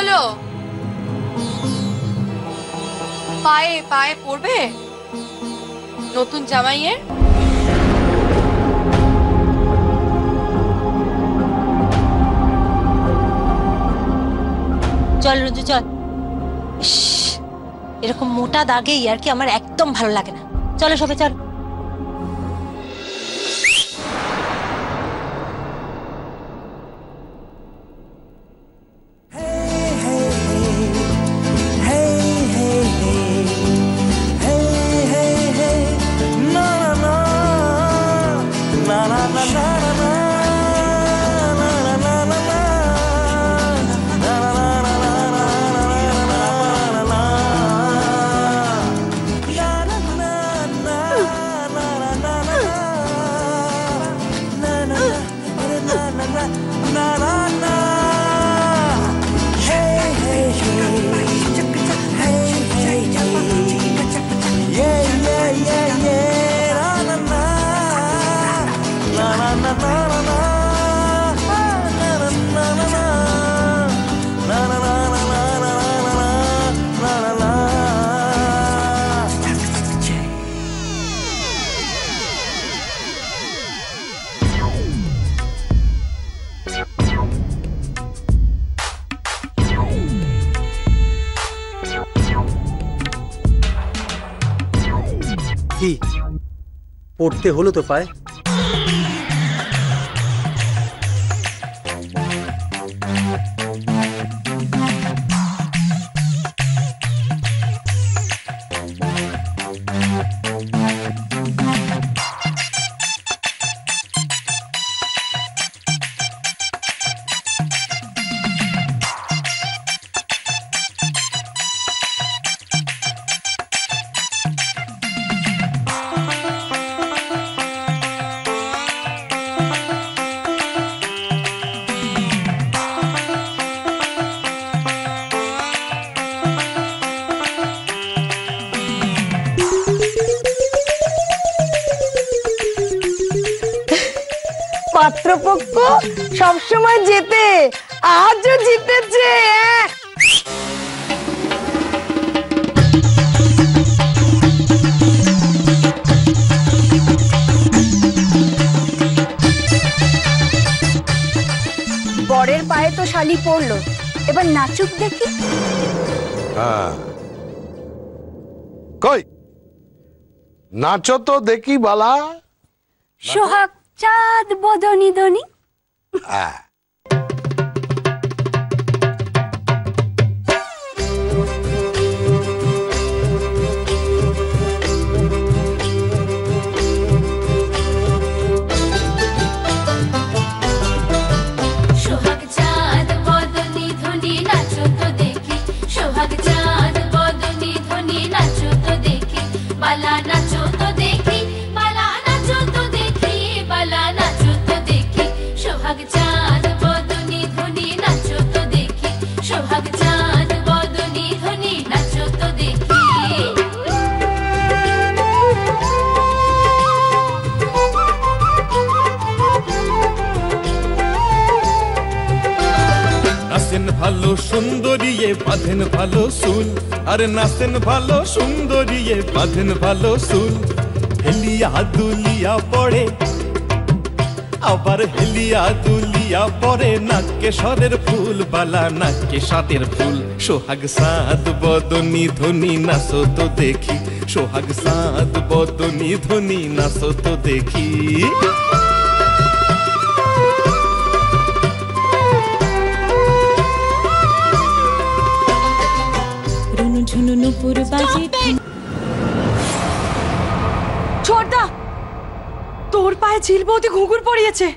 হলো? পায়ে পায়ে পড়বে নতুন জামাইয়ের? চল রুজু চল। এরকম মোটা দাগে আর কি আমার একদম ভালো লাগে না। চলো সবে চল। কি পড়তে হলো তো পায়? পাত্রপক্ষ সবসময় জেতে, আজও জিতেছে। বরের পায়ে তো শালি পড়লো, এবার নাচুক দেখি। কই নাচো তো দেখি বালা। সোহাগ চাঁদ বদনি ধনি। সোহাগ চাঁদ বদনি ধনি নাচো তো দেখি, সোহাগ চাঁদ বদনি ধনি নাচো তো দেখি, বালা নাচো তো দেখি, বালা নাচো তো দেখি, বালা নাচো তো দেখি, সোহাগ চাঁদ বদনি ধনি নাচো তো দেখি, সোহাগ চাঁদ বদনি ধনি নাচো তো দেখি। নাচেন ভালো সুন্দরিয়ে বাঁধেন ভালো চুল, আরে নাচেন ভালো সুন্দরিয়ে বাঁধেন ভালো চুল। হেলিয়া দুলিয়া পড়ে আবার হেলিয়া দুলিয়া পড়ে, নাকে সরের ফুল বালা নাকে সাতের ফুল। সোহাগ সাদ বদনি ধনি নাচো তো দেখি, সোহাগ সাদ বদনি ধনি নাচো তো দেখি। ছোটদা, তোর পায়ে ঝিল বৌদি ঘুঙুর পড়িয়েছে।